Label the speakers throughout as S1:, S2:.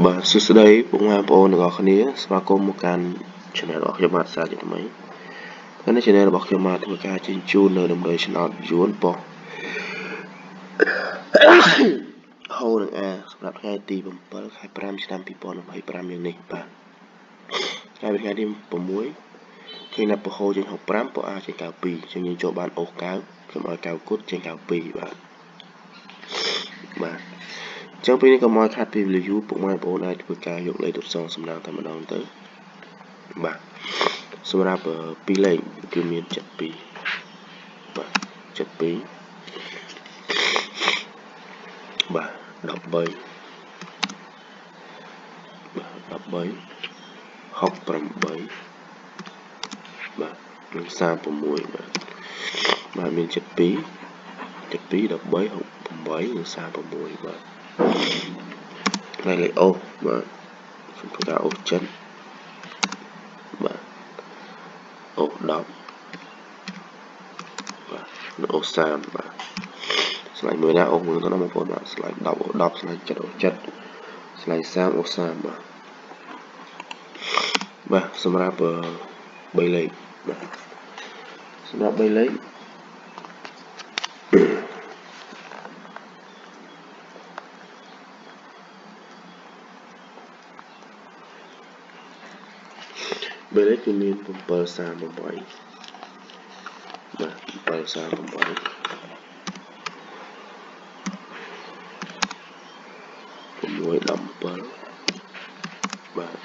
S1: បាទសួស្តីបងប្អូនទាំងអស់គ្នាស្វាគមន៍មកកាន់ channel របស់ខ្ញុំបាទសាជាថ្មីថ្ងៃនេះ channel របស់ខ្ញុំបាទធ្វើការជញ្ជូននៅដំណើរឆ្នោតយួនប៉ុហូនឹងអាសម្រាប់ថ្ងៃទី7ខែ5ឆ្នាំ2025យ៉ាងនេះបាទថ្ងៃថ្ងៃទី6ឃើញថាពហូចេញ65ប៉ុអាចេញ92ចឹងយើងចូលបានអូស9ខ្ញុំឲ្យកៅគុតចេញ92បាទចឹងពេលនេះក៏មកខាត់ពី value ពុកម៉ែបងប្អូនអាចធ្វើការយកលេខទៅសងសំដៅតែម្ដងទៅបាទសម្រាប់2លេខគឺមាន72បាទ72បាទ13បាទ13 68បាទនិង36បាទមាន72 13 68និង36បាទហើយលេខអូសបាទខ្ញុំធ្វើការអូសចិត្តបាទអូស10បាទនិងអូស30បាទស្លាយមើលណាអូសមើលទៅណាបងប្អូនបាទស្លាយ10អូស10ស្លាយ7អូស7ស្លាយ30អូស30បាទសម្រាប់3លេខបាទសម្រាប់3លេខ3លេខគឺមាន738បាទ738 617បាទ264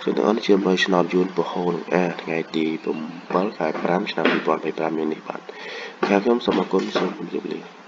S1: ចឹងទាំងអស់នេះជាអំណោយឆ្នោតយួនពហូនឹងអាថ្ងៃទី7ខែ5ឆ្នាំ2025នេះបាទខ្ញុំសូមអរគុណសូមជម្រាបលា